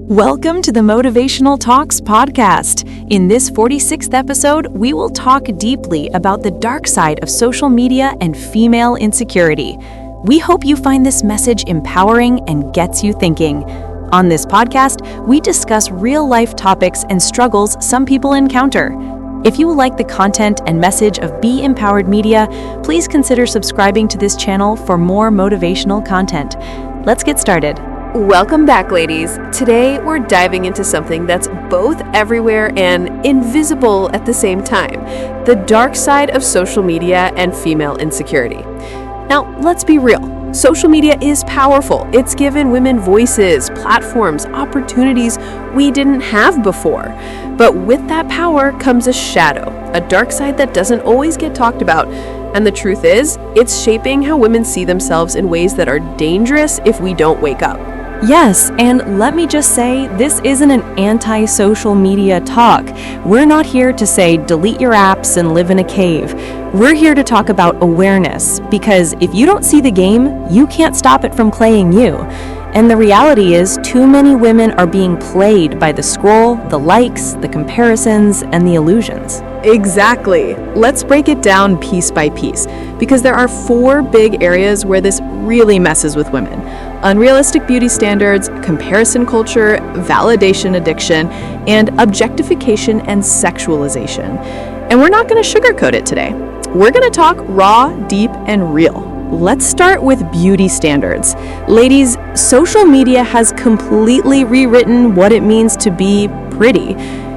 Welcome to the Motivational Talks podcast. In this 46th episode, we will talk deeply about the dark side of social media and female insecurity. We hope you find this message empowering and gets you thinking. On this podcast, we discuss real-life topics and struggles some people encounter. If you like the content and message of Be Empowered Media, please consider subscribing to this channel for more motivational content. Let's get started. Welcome back, ladies. Today, we're diving into something that's both everywhere and invisible at the same time: the dark side of social media and female insecurity. Now, let's be real. Social media is powerful. It's given women voices, platforms, opportunities we didn't have before. But with that power comes a shadow, a dark side that doesn't always get talked about. And the truth is, it's shaping how women see themselves in ways that are dangerous if we don't wake up. Yes, and let me just say, this isn't an anti-social media talk. We're not here to say delete your apps and live in a cave. We're here to talk about awareness, because if you don't see the game, you can't stop it from playing you. And the reality is, too many women are being played by the scroll, the likes, the comparisons, and the illusions. Exactly. Let's break it down piece by piece, because there are 4 big areas where this really messes with women: unrealistic beauty standards, comparison culture, validation addiction, and objectification and sexualization. And we're not going to sugarcoat it today. We're going to talk raw, deep, and real. Let's start with beauty standards. Ladies, social media has completely rewritten what it means to be pretty.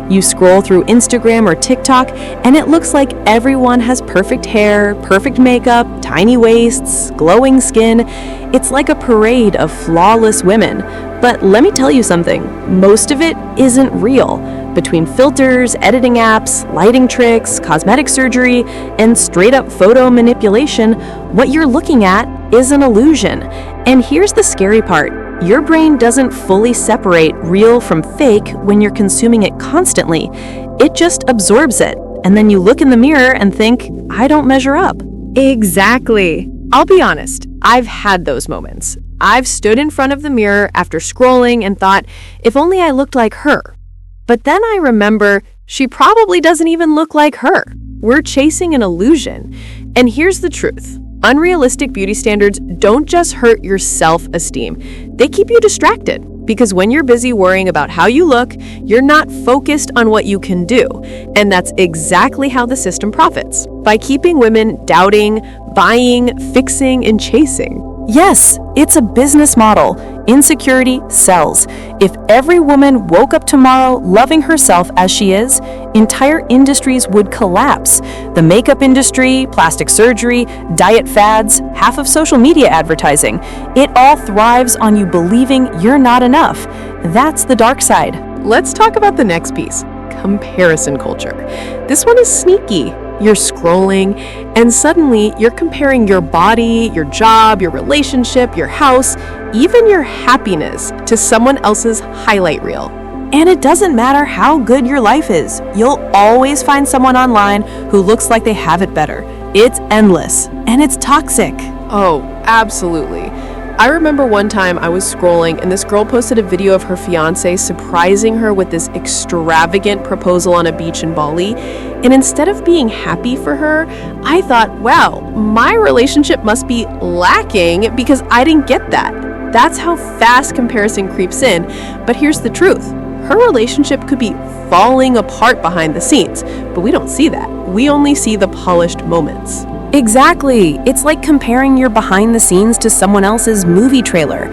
You scroll through Instagram or TikTok, and it looks like everyone has perfect hair, perfect makeup, tiny waists, glowing skin. It's like a parade of flawless women. But let me tell you something, most of it isn't real. Between filters, editing apps, lighting tricks, cosmetic surgery, and straight-up photo manipulation, what you're looking at is an illusion. And here's the scary part. Your brain doesn't fully separate real from fake when you're consuming it constantly. It just absorbs it. And then you look in the mirror and think, I don't measure up. Exactly. I'll be honest, I've had those moments. I've stood in front of the mirror after scrolling and thought, if only I looked like her. But then I remember, she probably doesn't even look like her. We're chasing an illusion. And here's the truth. Unrealistic beauty standards don't just hurt your self-esteem. They keep you distracted, because when you're busy worrying about how you look, you're not focused on what you can do. And that's exactly how the system profits, by keeping women doubting, buying, fixing, and chasing. Yes, it's a business model. Insecurity sells. If every woman woke up tomorrow loving herself as she is, entire industries would collapse. The makeup industry, plastic surgery, diet fads, half of social media advertising. It all thrives on you believing you're not enough. That's the dark side. Let's talk about the next piece: comparison culture. This one is sneaky. You're scrolling, and suddenly you're comparing your body, your job, your relationship, your house, even your happiness to someone else's highlight reel. And it doesn't matter how good your life is. You'll always find someone online who looks like they have it better. It's endless, and it's toxic. Oh, absolutely. I remember one time I was scrolling and this girl posted a video of her fiance surprising her with this extravagant proposal on a beach in Bali. And instead of being happy for her, I thought, wow, my relationship must be lacking because I didn't get that. That's how fast comparison creeps in. But here's the truth. Her relationship could be falling apart behind the scenes, but we don't see that. We only see the polished moments. Exactly. It's like comparing your behind the scenes to someone else's movie trailer.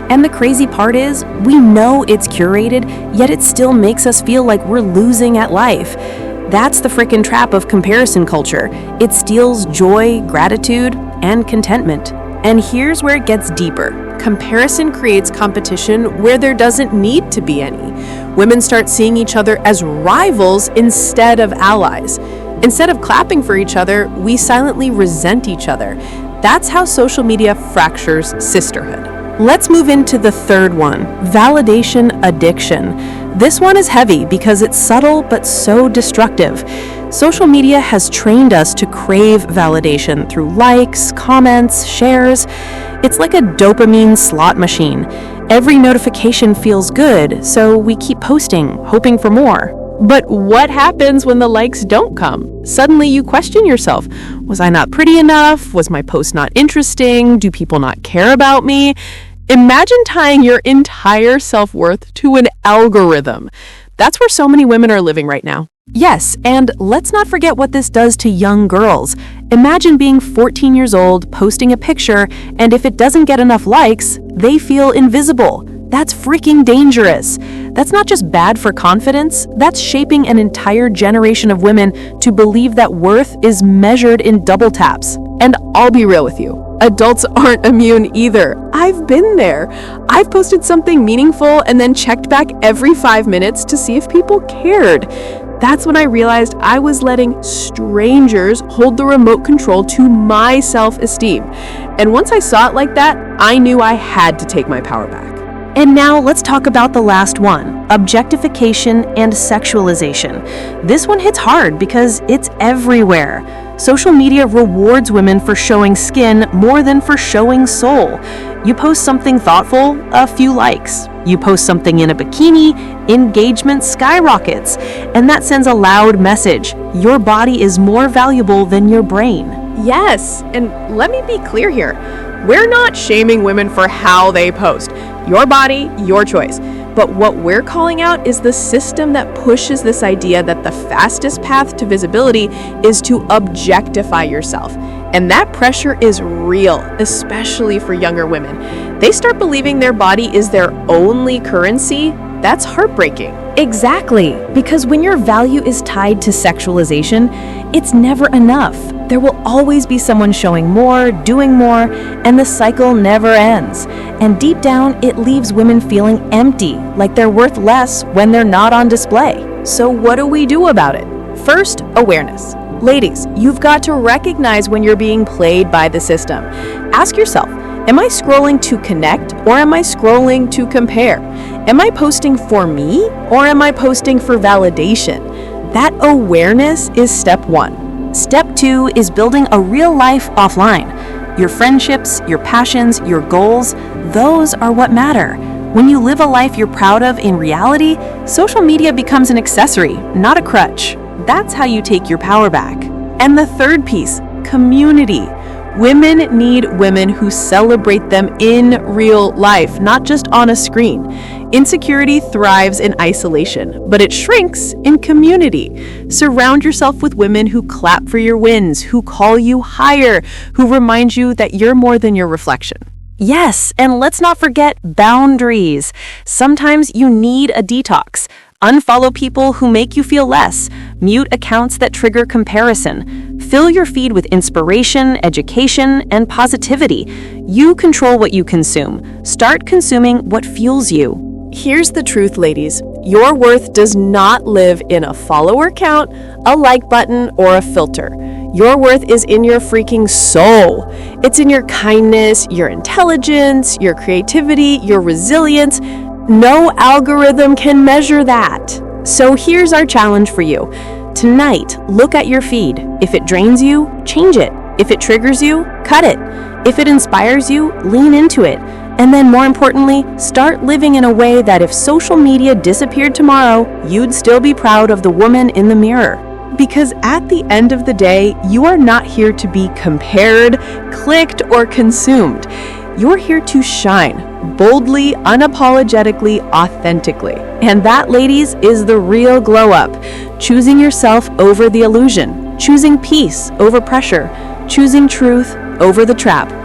And the crazy part is, we know it's curated, yet it still makes us feel like we're losing at life. That's the frickin' trap of comparison culture. It steals joy, gratitude, and contentment. And here's where it gets deeper. Comparison creates competition where there doesn't need to be any. Women start seeing each other as rivals instead of allies. Instead of clapping for each other, we silently resent each other. That's how social media fractures sisterhood. Let's move into the third one, validation addiction. This one is heavy because it's subtle but so destructive. Social media has trained us to crave validation through likes, comments, shares. It's like a dopamine slot machine. Every notification feels good, so we keep posting, hoping for more. But what happens when the likes don't come? Suddenly you question yourself. Was I not pretty enough? Was my post not interesting? Do people not care about me? Imagine tying your entire self-worth to an algorithm. That's where so many women are living right now. Yes, and let's not forget what this does to young girls. Imagine being 14 years old, posting a picture, and if it doesn't get enough likes, they feel invisible. That's freaking dangerous. That's not just bad for confidence, that's shaping an entire generation of women to believe that worth is measured in double taps. And I'll be real with you. Adults aren't immune either. I've been there. I've posted something meaningful and then checked back every 5 minutes to see if people cared. That's when I realized I was letting strangers hold the remote control to my self-esteem. And once I saw it like that, I knew I had to take my power back. And now let's talk about the last one, objectification and sexualization. This one hits hard because it's everywhere. Social media rewards women for showing skin more than for showing soul. You post something thoughtful, a few likes. You post something in a bikini, engagement skyrockets. And that sends a loud message. Your body is more valuable than your brain. Yes, and let me be clear here. We're not shaming women for how they post. Your body, your choice. But what we're calling out is the system that pushes this idea that the fastest path to visibility is to objectify yourself. And that pressure is real, especially for younger women. They start believing their body is their only currency. That's heartbreaking. Exactly, because when your value is tied to sexualization, it's never enough. There will always be someone showing more, doing more, and the cycle never ends. And deep down, it leaves women feeling empty, like they're worth less when they're not on display. So what do we do about it? First, awareness. Ladies, you've got to recognize when you're being played by the system. Ask yourself, am I scrolling to connect or am I scrolling to compare? Am I posting for me or am I posting for validation? That awareness is step one. Step two is building a real life offline. Your friendships, your passions, your goals, those are what matter. When you live a life you're proud of in reality, social media becomes an accessory, not a crutch. That's how you take your power back. And the third piece, community. Women need women who celebrate them in real life, not just on a screen. Insecurity thrives in isolation, but it shrinks in community. Surround yourself with women who clap for your wins, who call you higher, who remind you that you're more than your reflection. Yes, and let's not forget boundaries. Sometimes you need a detox. Unfollow people who make you feel less. Mute accounts that trigger comparison. Fill your feed with inspiration, education, and positivity. You control what you consume. Start consuming what fuels you. Here's the truth, ladies. Your worth does not live in a follower count, a like button, or a filter. Your worth is in your freaking soul. It's in your kindness, your intelligence, your creativity, your resilience. No algorithm can measure that. So here's our challenge for you. Tonight, look at your feed. If it drains you, change it. If it triggers you, cut it. If it inspires you, lean into it. And then more importantly, start living in a way that if social media disappeared tomorrow, you'd still be proud of the woman in the mirror. Because at the end of the day, you are not here to be compared, clicked, or consumed. You're here to shine, boldly, unapologetically, authentically. And that, ladies, is the real glow up. Choosing yourself over the illusion. Choosing peace over pressure. Choosing truth over the trap.